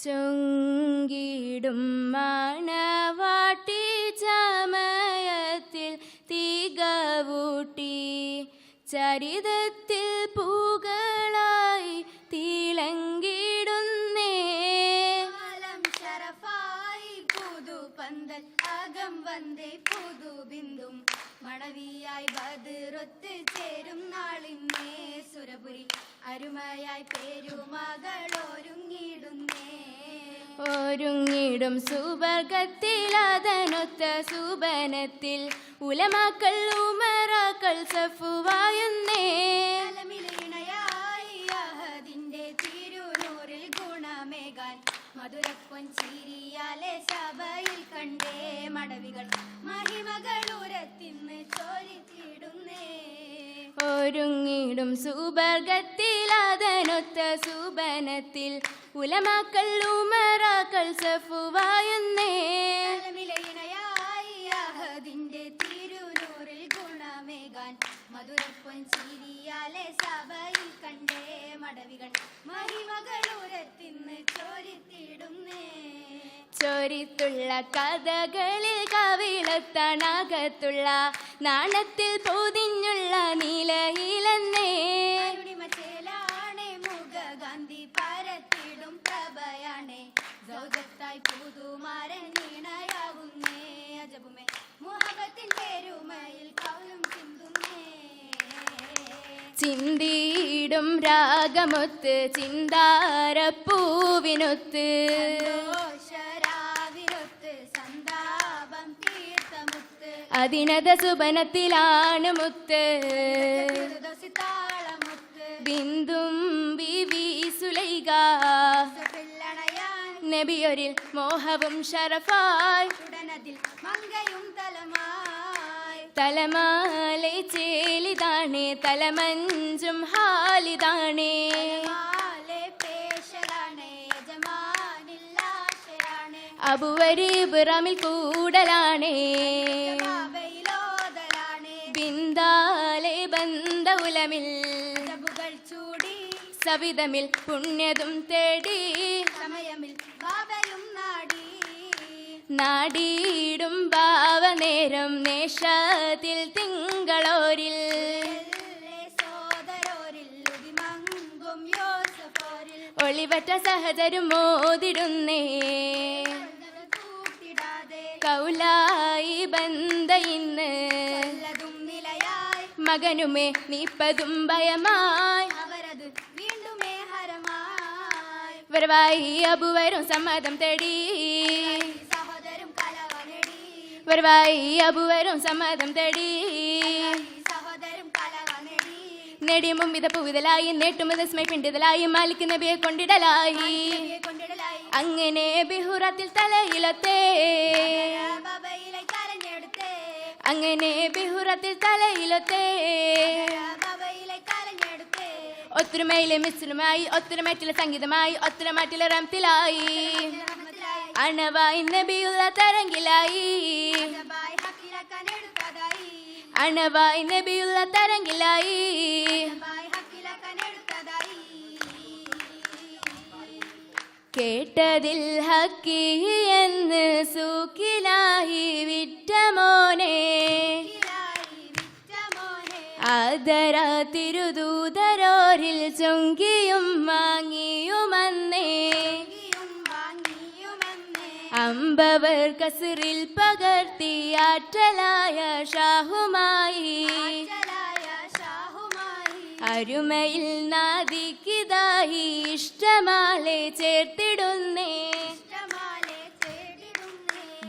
ചൊങ്കിടും മണവാട്ടി ചമയത്തിൽ തികവൂട്ടി ചരിതത്തിൽ പൂകളായി തിളങ്ങിടുന്നേ. ശരഫായി പുതുപന്തൽ അകം വന്തേ പുതുബിന്ദും മണവിയായി ബദറൊത്ത് ചേരും നാളിന്നേ. സുരപുരി അരുമയായി പേരുമകളൊരുങ്ങിടുന്നേ. ഒരുങ്ങിടും സുവർഗത്തിൽ അതനൊത്ത സുബനത്തിൽ ഉലമാക്കൾ ഉമറാക്കൾ സഫുവായുന്നേ. തലമിലീണയായി അഹദിന്റെ തിരുനൂറിൽ ഗുണമേകാൻ മധുരപ്പൊൻ ചിരിയാലെ സഭയിൽ കണ്ടേ. മടവികൾ മഹിമകൾ ഉരത്തിന്ന് ചോരിത്തിടുന്നേ. ഒരുങ്ങിടും സുവർഗത്തിൽ അതനൊത്ത സുബനത്തിൽ ഉലമാക്കൾ ഉമറാക്കൾ സഫുവായുന്നേ. തലമിലയിണയായി അഹദിന്റെ തിരുനൂറിൽ ഗുണമേകാൻ മധുരപ്പൊൻ ചിരിയാലെ സഭയിൽ കണ്ടേ. മടവികൾ മഹിമകൾ ഉരത്തിന്ന് ചോരിത്തിടുന്നേ. ചൊരിത്തുള്ള കഥകളിൽ കവിളത്തണകത്തുള്ള നാണത്തിൽ പൊതിഞ്ഞുള്ള നിലയിലെന്നേ. അരുണിമച്ചേലാണേ മുഖഗാന്ധി പരത്തിടും പ്രഭയാണേ. സൗജത്തായി പുതുമാരൻ വീണയാവുന്നേ. അജബുമേ മുഹബത്തിൻ പേരുമയിൽ കൗലും ചിന്തുന്നേ. ചിന്തിയിടും രാഗമൊത്ത് ചിന്താരപ്പൂവിനൊത്ത് അതിനത സുബനത്തിലാണ് മുത്ത്. ബിന്ദും ബിവി സുലൈഖ നബിയൊരിൽ മോഹവും ഷറഫായി തലമാലെ ചേലിതാണേ തലമഞ്ചും ഹാലിതാണേ. അബുവരീബുറമിൽ കൂടലാണേ ബിന്ദാലെ ബന്ധ ഉലമിൽ സവിതമിൽ പുണ്യതും തേടി നാടിയിടും ഭാവനേരം നേഷത്തിൽ തിങ്കളോരിൽ ഒളിവറ്റ സഹചരും മോതിടുന്നേ. കൗലായി ബന്ധ ഇന്ന് മകനുമേ നീപ്പതും ഭയമായി വരവായി അബുവരും സമ്മതം തേടി. വരവായി അബുവരും സമ്മതം തേടി. നേടിയ മുമ്പിത പൂവിതലായി നേട്ടുമുത സ്മൈപ്പിണ്ടിതലായി മാലിക് നബിയെ കൊണ്ടിടലായി. അങ്ങനെ ബിഹുറത്തിൽ തലയിലത്തെ അങ്ങനെ ബിഹുറത്തിൽ തലയിലത്തെ ഒത്തൊരുമയിലെ മിശ്രമായി ഒത്തൊരുമറ്റിലെ സംഗീതമായി ഒത്തൊരുമാറ്റിലെ റംത്തിലായി അണവായി നബിയുള്ള തരങ്കിലായി അണവായി നബിയുള്ള തരങ്കിലായി. കേട്ടതിൽ ഹക്കി എന്ന് സൂക്കിലായി വിറ്റമോനെ ആദര തിരുദൂതരോരിൽ ചൊങ്കിയും വാങ്ങിയുമന്നേ. അമ്പവർ കസറിൽ പകർത്തി ആറ്റലായ ഷാഹുമായി അരുമയിൽ നാദിക്കിതായി ഇഷ്ടമാലെ ചേർത്തിടുന്നേ.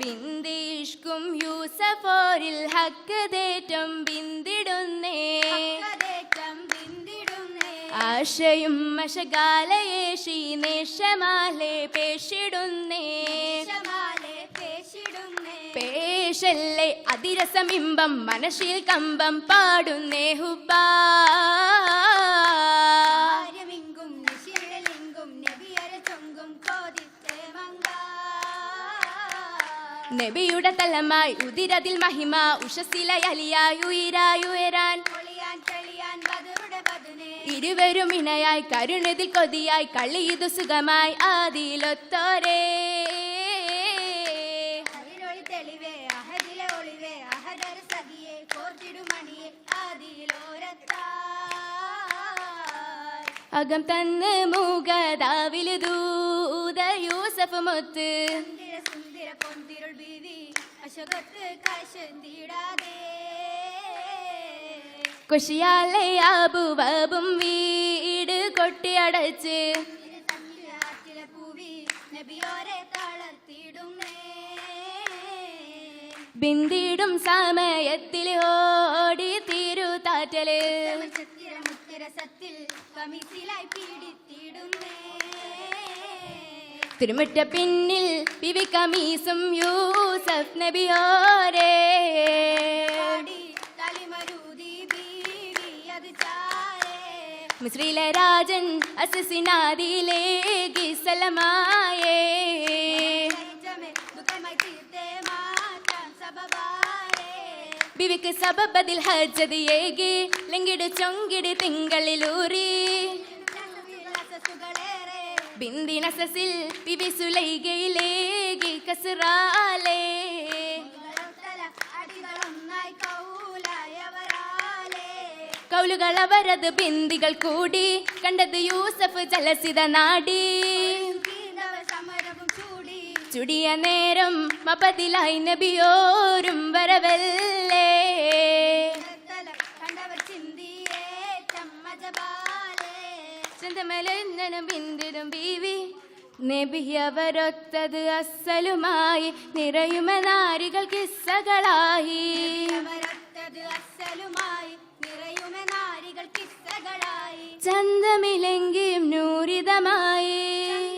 ബിന്ദിഷ്കും യൂസഫോരിൽ ഹക്കതേറ്റം ബിന്ദിടുന്നേ. ആശയും മഷകാലയേഷി നേഷമാലെ പേഷിടുന്നേ. പേശല്ലേ അതിരസമിമ്പം മനസ്സിൽ കമ്പം പാടുന്നേ ഹുബാ. നബിയുടെ തലമായി ഉദിരതിൽ മഹിമ ഉഷസിലയലിയായി ഉയരാൻ ഇരുവരും ഇണയായി കരുണതിൽ കൊതിയായി കളിയിതു സുഖമായി ആദിയിലൊത്തോരേ അതിലൊളി തെളിവേ അഹദിലെ ഒളിവേ അഹദർ സഖിയെ കോർത്തിടുമണിയെ ആദിയിലോരത്തായി അകം തന്ന് മൂകതാവില് ദൂത യൂസഫ് മുത്ത് സുന്ദര സുന്ദര പൊന്തിരുൾ ബീവി അശോകത്ത് കാശന്തിടാതെ കുശിയാലെ ആബുവബും വീട് കൊട്ടിയടച്ച് ആറ്റിലെ പൂവി നബിയോരെ തളർത്തിടുന്നേ ബിന്ദിടും സമയത്തിൽ ഓടി തിരുതാറ്റല് ചിത്തിര മുത്തിരസത്തിൽ കമിസിലായി പീഡിത്തിടുന്നേ തിരുമുറ്റ പിന്നിൽ പിവി കമീസും യൂസഫ് നബിയോരേ പാടി തലിമരൂതി ബീവി അത് ചാരേ മിസ്രിലെ രാജൻ അസസിനാദിയിലേക്ക് സലമായേ ലജ്ജമേ ദുഃഖമായി തീർത്തേ മാറ്റാൻ സബബാരേ ബിവിക്ക് സബബദിൽ ഹജ്ജതിയേകി ലെങ്കിട് ചൊങ്കിട് തിങ്കളിലൂറി സുകളേറെ ബിന്ദിനസസിൽ ബിബി സുലൈകയിലേകി കസറാലേ അടികളൊന്നായി കൗലായവരാലേ കൗലുകൾ അവരത് ബിന്ദികൾ കൂടി കണ്ടത് യൂസഫ് ജലസിത നാടി കീണ്ടവർ സമരവും ചൂടി ചുടിയ നേരം മപതിലായി നബിയോരും വരവല്ലേ കണ്ടവർ ചിന്തിയേ ചമ്മജബാലേ ചിന്തമലനും ബിന്ദിരും ബീവി നബിയവരൊത്തത് അസലുമായി നിറയുമ നാരികൾ കിസ്സകളായി അവരൊത്തത് അസലുമായി നിറയുമെ നാരികൾ കിസ്സകളായി ചന്തമിലെങ്കിലും നൂരിതമായി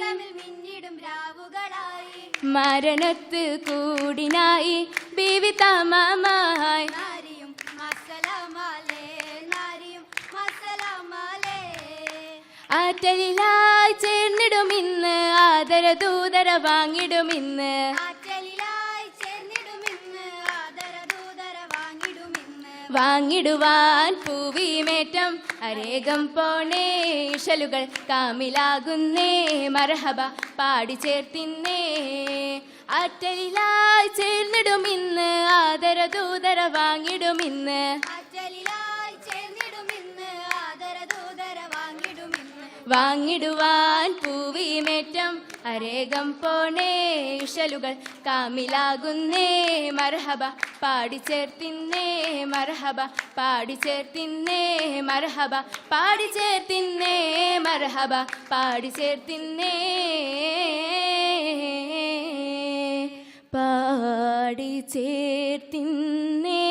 തമ്മിൽ മിന്നിടും രാവുകളായി മരണത്ത് കൂടിനായി ബീവി തമമായി നാരിയും മസലമാലേ നാരിയും മസലമാലേ ആറ്റലിലായി ചേർന്നിടും ഇന്ന് ആദരദൂതര വാങ്ങിടും ഇന്ന് ആറ്റലിലായി ചേർന്നിടുമിന്ന് ആദരദൂതര വാങ്ങിടുമിന്ന് വാങ്ങിടുവാൻ പൂവിമേറ്റം അരേകം പോണേ ഇശലുകൾ കാമിലാകുന്നേ മർഹബ പാടി ചേർത്തിന്നേ ആറ്റലിലായി ചേർന്നിടും ഇന്ന് ആദരദൂതര വാങ്ങിടും ഇന്ന് ആറ്റലിലായി ചേർന്നിടുമിന്ന് ആദരദൂതര വാങ്ങിടുമിന്ന് വാങ്ങിടുവാൻ പൂവിമേറ്റം അരേകം പോണേ ഇശലുകൾ കാമിലാകുന്നേ മർഹബ പാടി ചേർത്തിന്നേ മർഹബ പാടി ചേർത്തിന്നേ മർഹബ പാടി ചേർത്തിന്നേ മർഹബ പാടി ചേർത്തിന്നേ പാടി ചേർത്തിന്നേ